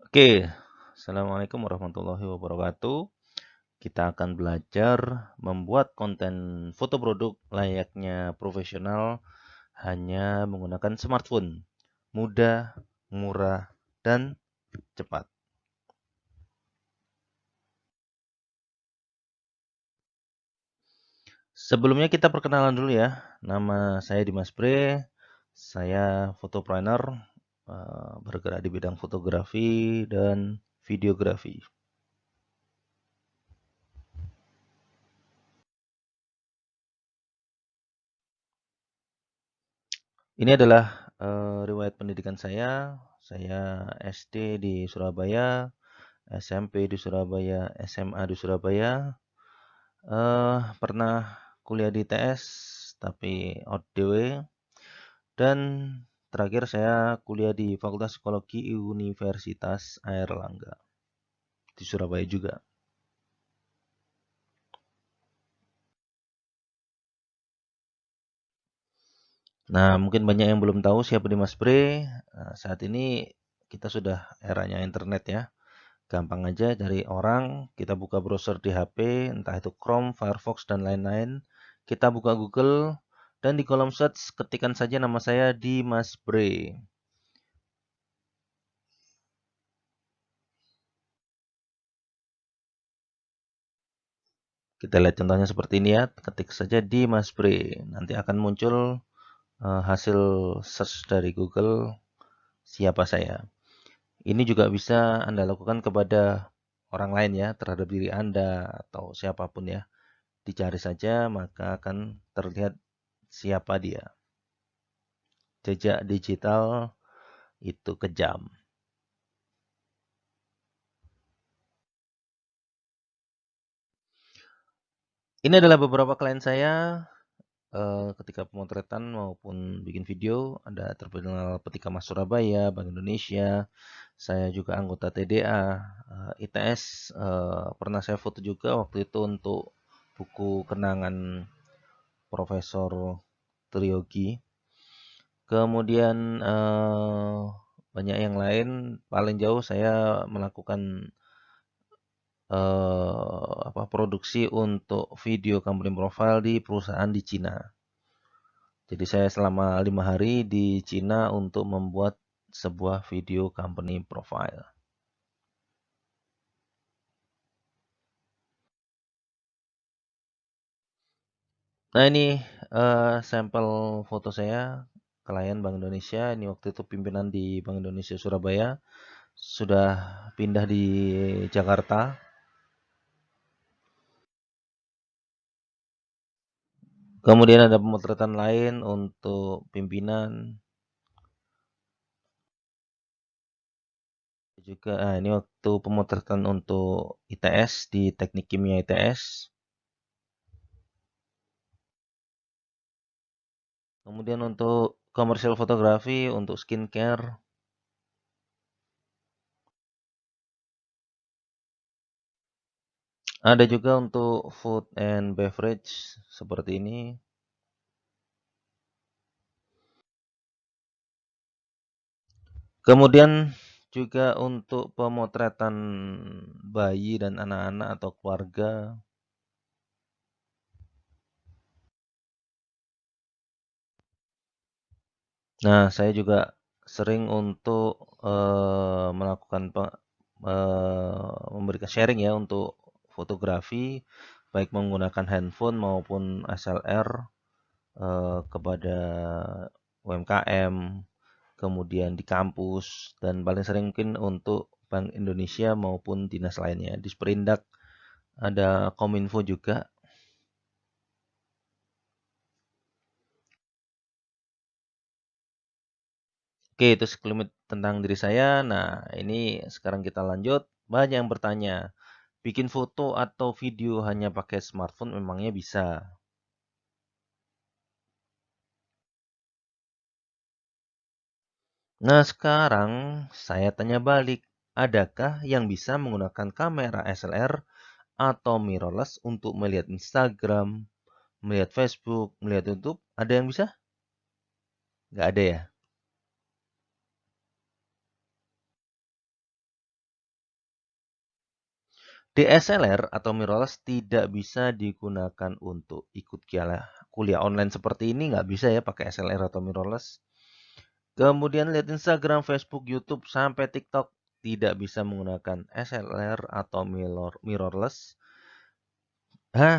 Oke, Assalamualaikum warahmatullahi wabarakatuh. Kita akan belajar membuat konten foto produk layaknya profesional hanya menggunakan smartphone. Mudah, murah, dan cepat. Sebelumnya kita perkenalan dulu ya. Nama saya Dimas Bre. Saya fotopreneur, bergerak di bidang fotografi dan videografi. Ini adalah riwayat pendidikan saya. Saya SD di Surabaya, SMP di Surabaya, SMA di Surabaya. Pernah kuliah di ITS, tapi ODW. Dan terakhir saya kuliah di Fakultas Psikologi Universitas Airlangga di Surabaya juga. Nah, mungkin banyak yang belum tahu siapa Dimas Bre. Nah, saat ini kita sudah eranya internet ya. Gampang aja dari orang, kita buka browser di HP, entah itu Chrome, Firefox, dan lain-lain. Kita buka Google, dan di kolom search ketikkan saja nama saya Dimas Bre. Kita lihat contohnya seperti ini ya, ketik saja Dimas Bre. Nanti akan muncul hasil search dari Google siapa saya. Ini juga bisa Anda lakukan kepada orang lain ya, terhadap diri Anda atau siapapun ya. Dicari saja, maka akan terlihat siapa dia. Jejak digital itu kejam. Ini adalah beberapa klien saya ketika pemotretan maupun bikin video. Ada terminal Petika Mas Surabaya, Bank Indonesia. Saya juga anggota TDA, ITS. Pernah saya foto juga waktu itu untuk buku kenangan Profesor Triyogi. Kemudian banyak yang lain. Paling jauh saya melakukan produksi untuk video company profile di perusahaan di Cina. Jadi saya selama 5 hari di Cina untuk membuat sebuah video company profile. Nah ini sampel foto saya klien Bank Indonesia. Ini waktu itu pimpinan di Bank Indonesia Surabaya sudah pindah di Jakarta. Kemudian ada pemotretan lain untuk pimpinan juga. Nah, ini waktu pemotretan untuk ITS di Teknik Kimia ITS. Kemudian untuk komersial fotografi, untuk skincare. Ada juga untuk food and beverage seperti ini. Kemudian juga untuk pemotretan bayi dan anak-anak atau keluarga. Nah, saya juga sering untuk melakukan memberikan sharing ya untuk fotografi, baik menggunakan handphone maupun SLR kepada UMKM, kemudian di kampus, dan paling sering mungkin untuk Bank Indonesia maupun dinas lainnya. Di Sperindak ada Kominfo juga. Oke, itu sekelumit tentang diri saya. Nah, ini sekarang kita lanjut. Banyak yang bertanya, bikin foto atau video hanya pakai smartphone memangnya bisa? Nah, sekarang saya tanya balik. Adakah yang bisa menggunakan kamera SLR atau mirrorless untuk melihat Instagram, melihat Facebook, melihat YouTube? Ada yang bisa? Nggak ada ya? DSLR atau mirrorless tidak bisa digunakan untuk ikut kuliah online seperti ini, nggak bisa ya pakai SLR atau mirrorless. Kemudian lihat Instagram, Facebook, YouTube, sampai TikTok tidak bisa menggunakan SLR atau mirrorless.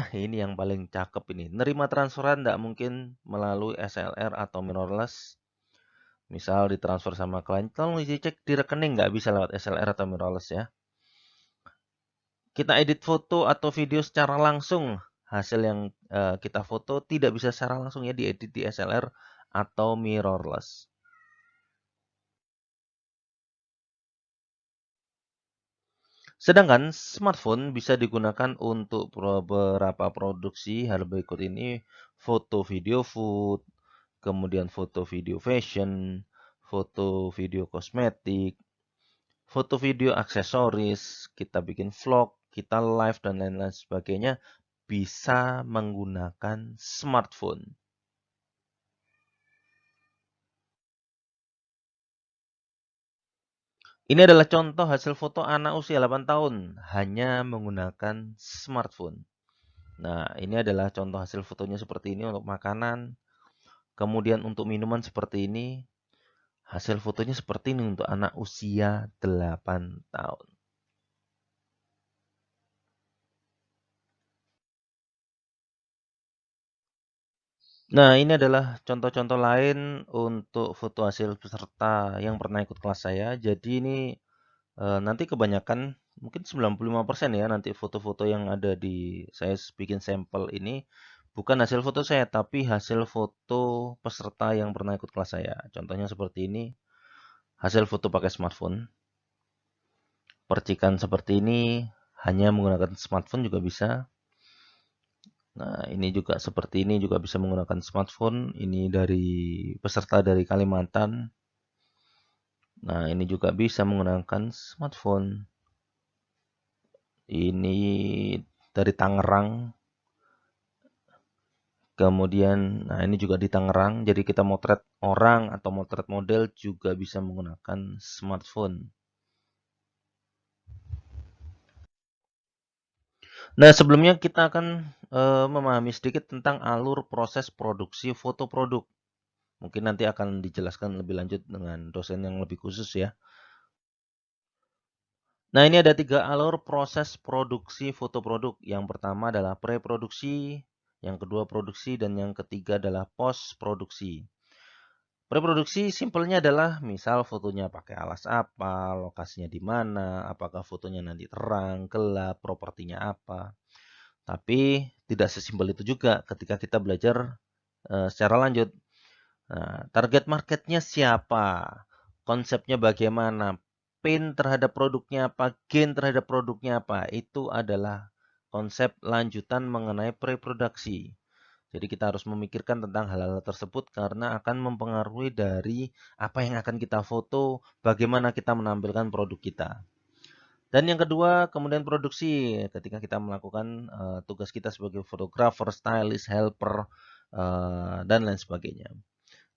Ini yang paling cakep ini. Nerima transferan tidak mungkin melalui SLR atau mirrorless. Misal ditransfer sama klien, tolong dicek di rekening, nggak bisa lewat SLR atau mirrorless ya. Kita edit foto atau video secara langsung. Hasil yang kita foto tidak bisa secara langsung ya diedit di SLR atau mirrorless. Sedangkan smartphone bisa digunakan untuk beberapa produksi hal berikut ini: foto video food, kemudian foto video fashion, foto video kosmetik, foto video aksesoris, kita bikin vlog, kita live dan lain-lain sebagainya bisa menggunakan smartphone. Ini adalah contoh hasil foto anak usia 8 tahun hanya menggunakan smartphone. Nah, ini adalah contoh hasil fotonya seperti ini untuk makanan. Kemudian untuk minuman seperti ini. Hasil fotonya seperti ini untuk anak usia 8 tahun. Nah, ini adalah contoh-contoh lain untuk foto hasil peserta yang pernah ikut kelas saya. Jadi ini nanti kebanyakan, mungkin 95% ya, nanti foto-foto yang ada di saya bikin sampel ini bukan hasil foto saya, tapi hasil foto peserta yang pernah ikut kelas saya. Contohnya seperti ini, hasil foto pakai smartphone. Percikan seperti ini hanya menggunakan smartphone juga bisa. Nah, ini juga seperti ini juga bisa menggunakan smartphone. Ini dari peserta dari Kalimantan. Nah, ini juga bisa menggunakan smartphone. Ini dari Tangerang. Kemudian, nah ini juga di Tangerang. Jadi kita motret orang atau motret model juga bisa menggunakan smartphone. Nah, sebelumnya kita akan memahami sedikit tentang alur proses produksi foto produk. Mungkin nanti akan dijelaskan lebih lanjut dengan dosen yang lebih khusus ya. Nah, ini ada 3 alur proses produksi foto produk. Yang pertama adalah preproduksi, yang kedua produksi, dan yang ketiga adalah post produksi. Preproduksi simpelnya adalah misal fotonya pakai alas apa, lokasinya di mana, apakah fotonya nanti terang, gelap, propertinya apa. Tapi tidak sesimpel itu juga ketika kita belajar secara lanjut. Nah, target marketnya siapa? Konsepnya bagaimana? Pain terhadap produknya apa? Gain terhadap produknya apa? Itu adalah konsep lanjutan mengenai preproduksi. Jadi kita harus memikirkan tentang hal-hal tersebut karena akan mempengaruhi dari apa yang akan kita foto, bagaimana kita menampilkan produk kita. Dan yang kedua, kemudian produksi. Ketika kita melakukan tugas kita sebagai fotografer, stylist, helper, dan lain sebagainya.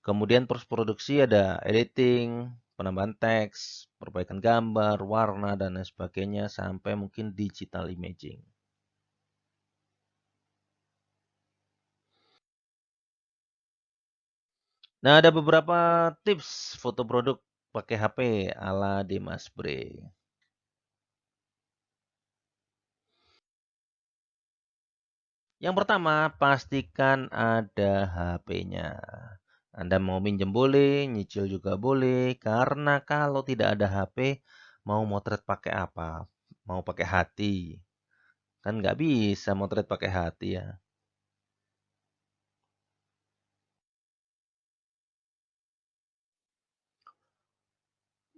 Kemudian proses produksi ada editing, penambahan teks, perbaikan gambar, warna, dan lain sebagainya, sampai mungkin digital imaging. Nah, ada beberapa tips foto produk pakai HP ala Dimas Bre. Yang pertama, pastikan ada HP-nya. Anda mau minjem boleh, nyicil juga boleh, karena kalau tidak ada HP, mau motret pakai apa? Mau pakai hati? Kan nggak bisa motret pakai hati ya.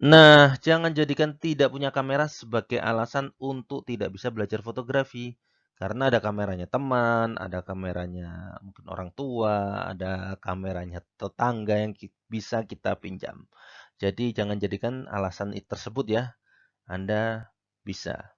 Nah, jangan jadikan tidak punya kamera sebagai alasan untuk tidak bisa belajar fotografi. Karena ada kameranya teman, ada kameranya mungkin orang tua, ada kameranya tetangga yang bisa kita pinjam. Jadi jangan jadikan alasan tersebut ya. Anda bisa.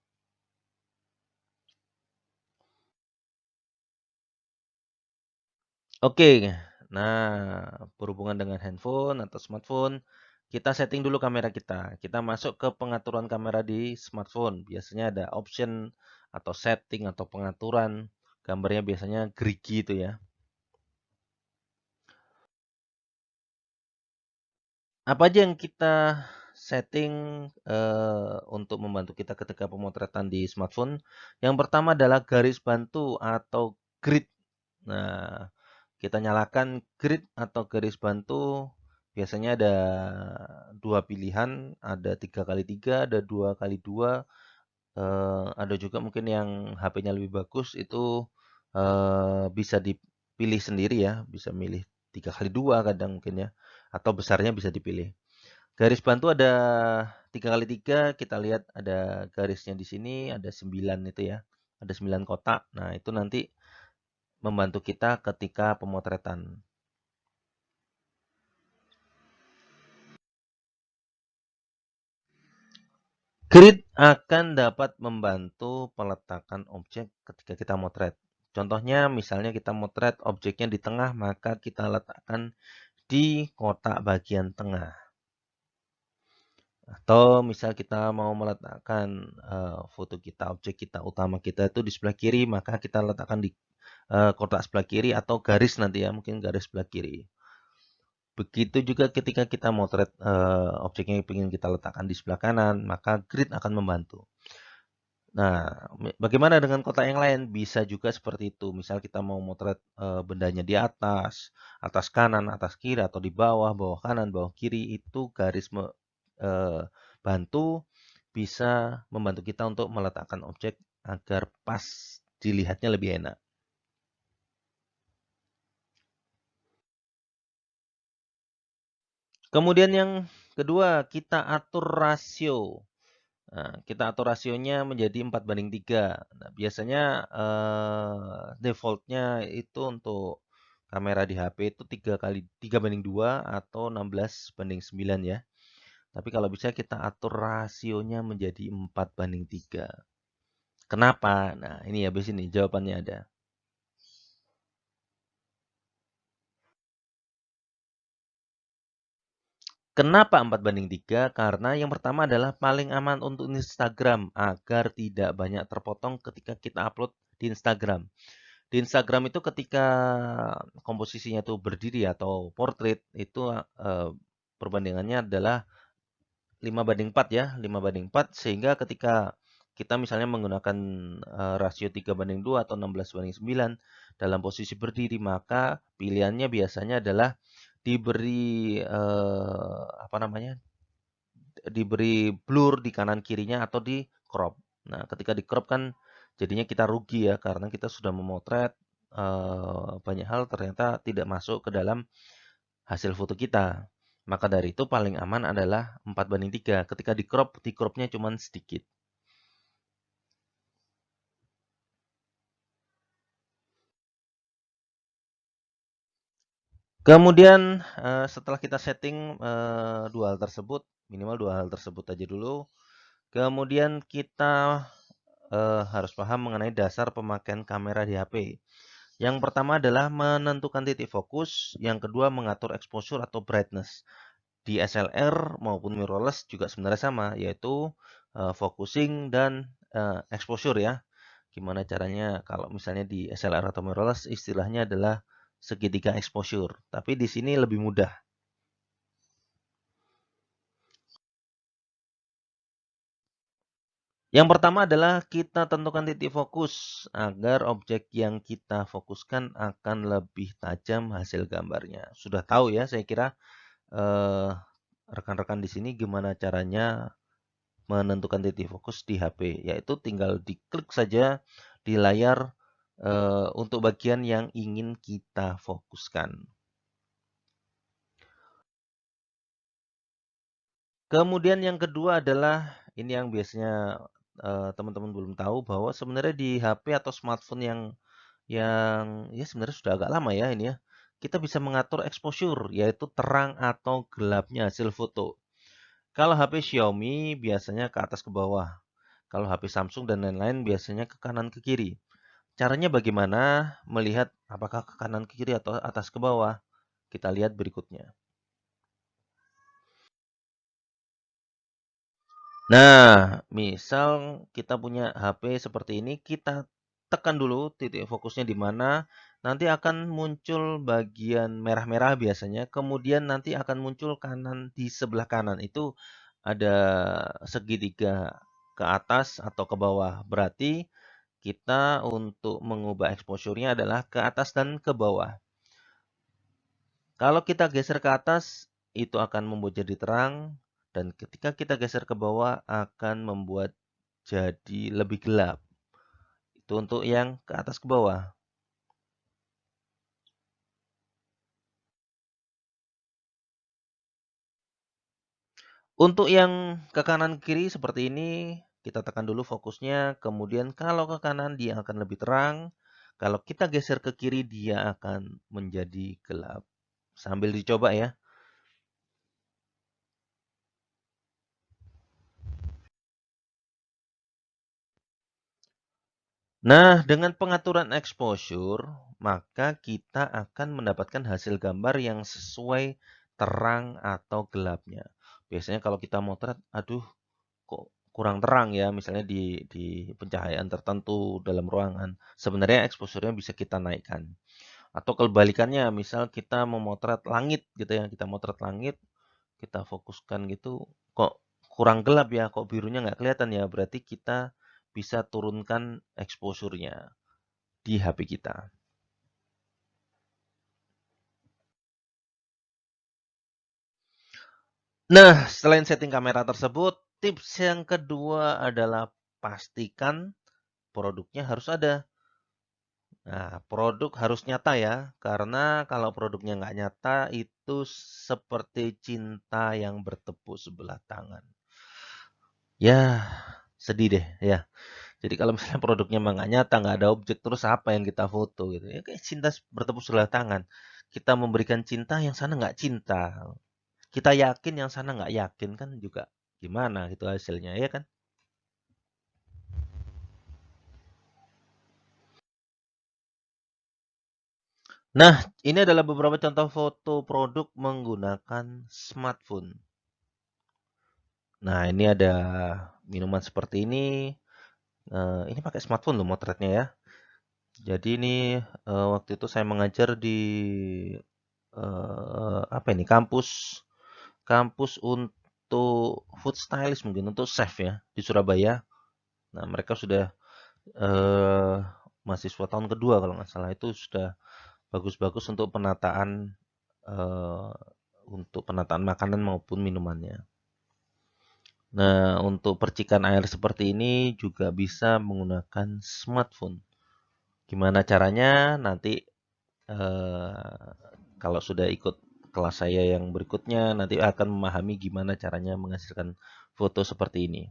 Oke, nah berhubungan dengan handphone atau smartphone, kita setting dulu kamera kita. Kita masuk ke pengaturan kamera di smartphone. Biasanya ada option atau setting atau pengaturan, gambarnya biasanya gerigi itu ya. Apa aja yang kita setting untuk membantu kita ketika pemotretan di smartphone? Yang pertama adalah garis bantu atau grid. Nah, kita nyalakan grid atau garis bantu. Biasanya ada dua pilihan, ada 3x3, ada 2x2. Ada juga mungkin yang HP-nya lebih bagus itu bisa dipilih sendiri ya, bisa milih 3x2 kadang mungkin ya, atau besarnya bisa dipilih. Garis bantu ada 3x3, kita lihat ada garisnya di sini, ada 9 itu ya, ada 9 kotak. Nah, itu nanti membantu kita ketika pemotretan. Grid akan dapat membantu peletakan objek ketika kita motret. Contohnya, misalnya kita motret objeknya di tengah, maka kita letakkan di kotak bagian tengah. Atau misal kita mau meletakkan foto kita, objek kita utama kita itu di sebelah kiri, maka kita letakkan di kotak sebelah kiri atau garis nanti ya, mungkin garis sebelah kiri. Begitu juga ketika kita motret objeknya yang ingin kita letakkan di sebelah kanan, maka grid akan membantu. Nah, bagaimana dengan kotak yang lain? Bisa juga seperti itu. Misal kita mau motret bendanya di atas kanan, atas kiri, atau di bawah, bawah kanan, bawah kiri, itu garis bantu bisa membantu kita untuk meletakkan objek agar pas dilihatnya lebih enak. Kemudian yang kedua, kita atur rasio. Nah, kita atur rasionya menjadi 4:3. Nah, biasanya defaultnya itu untuk kamera di HP itu 3:2 atau 16:9 ya. Tapi kalau bisa kita atur rasionya menjadi 4:3. Kenapa? Nah, ini habis ini jawabannya ada. Kenapa 4:3? Karena yang pertama adalah paling aman untuk Instagram agar tidak banyak terpotong ketika kita upload di Instagram. Di Instagram itu ketika komposisinya itu berdiri atau portrait itu perbandingannya adalah 5:4 ya, 5:4 sehingga ketika kita misalnya menggunakan rasio 3:2 atau 16:9 dalam posisi berdiri, maka pilihannya biasanya adalah diberi apa namanya? Diberi blur di kanan kirinya atau di crop. Nah, ketika di crop kan jadinya kita rugi ya karena kita sudah memotret banyak hal ternyata tidak masuk ke dalam hasil foto kita. Maka dari itu paling aman adalah 4:3. Ketika di cropnya cuma sedikit. Kemudian setelah kita setting dua hal tersebut, minimal dua hal tersebut aja dulu. Kemudian kita harus paham mengenai dasar pemakaian kamera di HP. Yang pertama adalah menentukan titik fokus, yang kedua mengatur exposure atau brightness. Di SLR maupun mirrorless juga sebenarnya sama, yaitu focusing dan exposure ya. Gimana caranya kalau misalnya di SLR atau mirrorless istilahnya adalah segitiga exposure, tapi di sini lebih mudah. Yang pertama adalah kita tentukan titik fokus agar objek yang kita fokuskan akan lebih tajam hasil gambarnya. Sudah tahu ya, saya kira rekan-rekan di sini gimana caranya menentukan titik fokus di HP, yaitu tinggal diklik saja di layar untuk bagian yang ingin kita fokuskan. Kemudian yang kedua adalah ini yang biasanya teman-teman belum tahu bahwa sebenarnya di HP atau smartphone yang ya sebenarnya sudah agak lama ya ini ya. Kita bisa mengatur exposure yaitu terang atau gelapnya hasil foto. Kalau HP Xiaomi biasanya ke atas ke bawah. Kalau HP Samsung dan lain-lain biasanya ke kanan ke kiri. Caranya bagaimana melihat apakah ke kanan ke kiri atau atas ke bawah? Kita lihat berikutnya. Nah, misal kita punya HP seperti ini, kita tekan dulu titik fokusnya di mana, nanti akan muncul bagian merah-merah biasanya, kemudian nanti akan muncul kanan di sebelah kanan itu ada segitiga ke atas atau ke bawah. Berarti kita untuk mengubah exposure-nya adalah ke atas dan ke bawah. Kalau kita geser ke atas, itu akan membuat jadi terang, dan ketika kita geser ke bawah akan membuat jadi lebih gelap. Itu untuk yang ke atas ke bawah. Untuk yang ke kanan kiri seperti ini, kita tekan dulu fokusnya, kemudian kalau ke kanan dia akan lebih terang, kalau kita geser ke kiri dia akan menjadi gelap. Sambil dicoba ya. Nah, dengan pengaturan exposure, maka kita akan mendapatkan hasil gambar yang sesuai terang atau gelapnya. Biasanya kalau kita motret, aduh kok kurang terang ya, misalnya di pencahayaan tertentu dalam ruangan. Sebenarnya exposure-nya bisa kita naikkan. Atau kebalikannya, misal kita memotret langit gitu ya, kita motret langit, kita fokuskan gitu, kok kurang gelap ya, kok birunya nggak kelihatan ya, berarti kita bisa turunkan exposure-nya di HP kita. Nah, selain setting kamera tersebut, tips yang kedua adalah pastikan produknya harus ada. Nah, produk harus nyata ya, karena kalau produknya nggak nyata, itu seperti cinta yang bertepuk sebelah tangan. Ya, sedih deh ya. Jadi kalau misalnya produknya emang nggak nyata, nggak ada objek, terus apa yang kita foto gitu. Ya kayak cinta bertepuk sebelah tangan. Kita memberikan cinta yang sana nggak cinta. Kita yakin yang sana nggak yakin kan juga gimana gitu hasilnya ya kan. Nah, ini adalah beberapa contoh foto produk menggunakan smartphone. Nah, ini ada minuman seperti ini. Ini pakai smartphone loh motretnya ya. Jadi ini waktu itu saya mengajar di apa ini kampus untuk food stylist mungkin untuk chef ya di Surabaya. Nah, mereka sudah eh, mahasiswa tahun kedua kalau nggak salah itu sudah bagus-bagus eh, untuk penataan makanan maupun minumannya. Nah, untuk percikan air seperti ini juga bisa menggunakan smartphone. Gimana caranya? Nanti eh, kalau sudah ikut kelas saya yang berikutnya, nanti akan memahami gimana caranya menghasilkan foto seperti ini.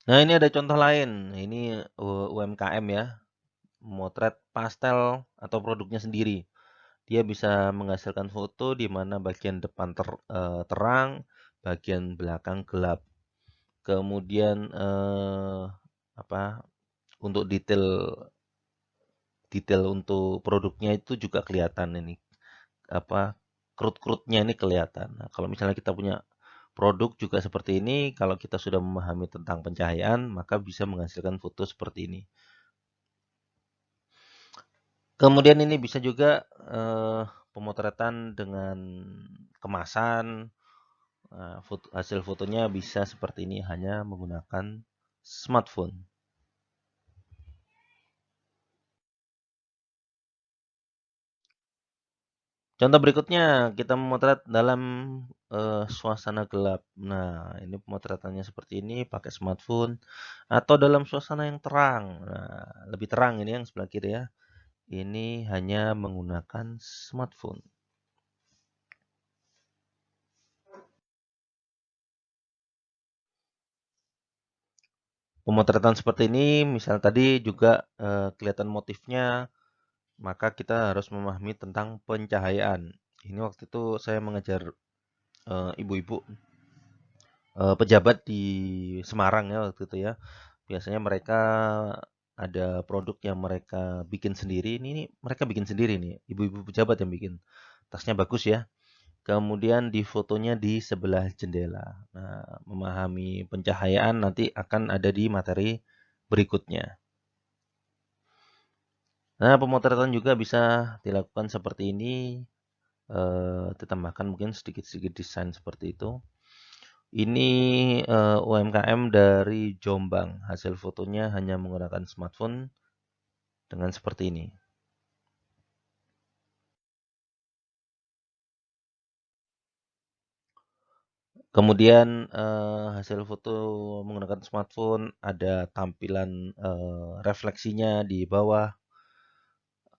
Nah, ini ada contoh lain. Ini UMKM ya, motret pastel atau produknya sendiri. Dia bisa menghasilkan foto di mana bagian depan terang, bagian belakang gelap. Kemudian apa untuk detail detail untuk produknya itu juga kelihatan ini apa krut-krutnya ini kelihatan. Nah, kalau misalnya kita punya produk juga seperti ini, kalau kita sudah memahami tentang pencahayaan, maka bisa menghasilkan foto seperti ini. Kemudian ini bisa juga pemotretan dengan kemasan. Nah, hasil fotonya bisa seperti ini hanya menggunakan smartphone. Contoh berikutnya, kita memotret dalam suasana gelap. Nah, ini pemotretannya seperti ini pakai smartphone atau dalam suasana yang terang. Nah, lebih terang ini yang sebelah kiri ya. Ini hanya menggunakan smartphone. Pemotretan seperti ini, misal tadi juga kelihatan motifnya, maka kita harus memahami tentang pencahayaan. Ini waktu itu saya mengajar ibu-ibu pejabat di Semarang ya waktu itu ya. Biasanya mereka ada produk yang mereka bikin sendiri. Ini mereka bikin sendiri nih, ibu-ibu pejabat yang bikin. tasnya bagus ya. Kemudian di fotonya di sebelah jendela. Nah, memahami pencahayaan nanti akan ada di materi berikutnya. Nah, pemotretan juga bisa dilakukan seperti ini. Ditambahkan mungkin sedikit-sedikit desain seperti itu. Ini UMKM dari Jombang. Hasil fotonya hanya menggunakan smartphone dengan seperti ini. Kemudian hasil foto menggunakan smartphone, ada tampilan refleksinya di bawah.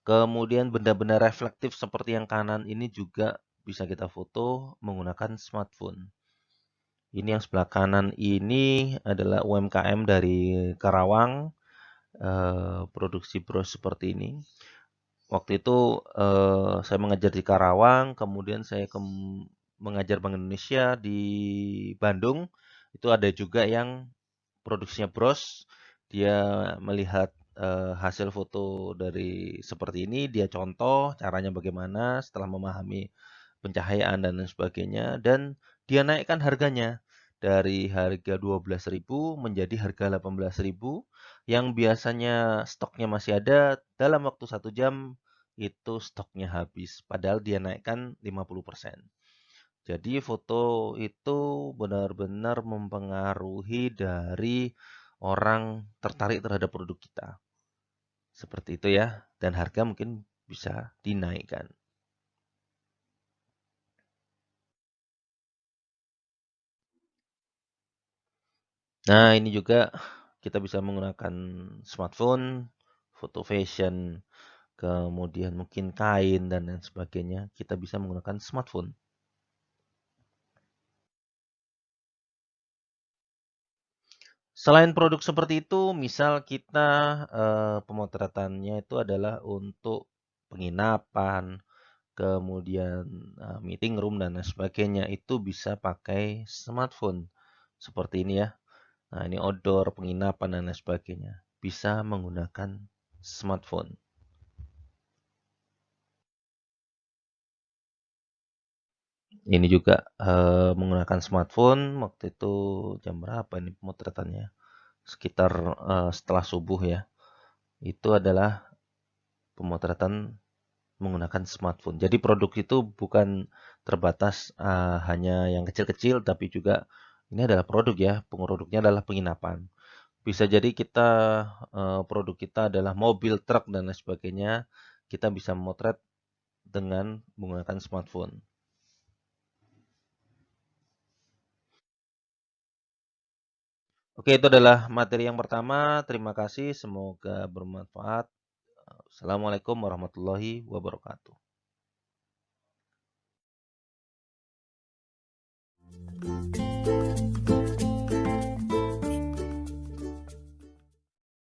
Kemudian benda-benda reflektif seperti yang kanan ini juga bisa kita foto menggunakan smartphone. Ini yang sebelah kanan ini adalah UMKM dari Karawang, produksi bros seperti ini. Waktu itu saya mengajar di Karawang, kemudian saya mengajar Bank Indonesia di Bandung. Itu ada juga yang produksinya bros. Dia melihat hasil foto dari seperti ini, dia contoh caranya bagaimana setelah memahami pencahayaan dan lain sebagainya, dan dia naikkan harganya dari harga 12.000 menjadi harga 18.000 yang biasanya stoknya masih ada, dalam waktu 1 jam itu stoknya habis, padahal dia naikkan 50%. Jadi foto itu benar-benar mempengaruhi dari orang tertarik terhadap produk kita. Seperti itu ya, dan harga mungkin bisa dinaikkan. Nah, ini juga kita bisa menggunakan smartphone, foto fashion, kemudian mungkin kain dan lain sebagainya. Kita bisa menggunakan smartphone. Selain produk seperti itu, misal kita pemotretannya itu adalah untuk penginapan, kemudian meeting room dan lain sebagainya, itu bisa pakai smartphone seperti ini ya. Nah, ini outdoor, penginapan dan lain sebagainya, bisa menggunakan smartphone. Ini juga menggunakan smartphone. Waktu itu jam berapa ini pemotretannya? Sekitar setelah subuh ya. Itu adalah pemotretan menggunakan smartphone. Jadi produk itu bukan terbatas hanya yang kecil-kecil, tapi juga ini adalah produk ya. Produknya adalah penginapan. Bisa jadi kita produk kita adalah mobil, truk dan lain sebagainya. Kita bisa memotret dengan menggunakan smartphone. Oke, itu adalah materi yang pertama. Terima kasih, semoga bermanfaat. Assalamualaikum warahmatullahi wabarakatuh.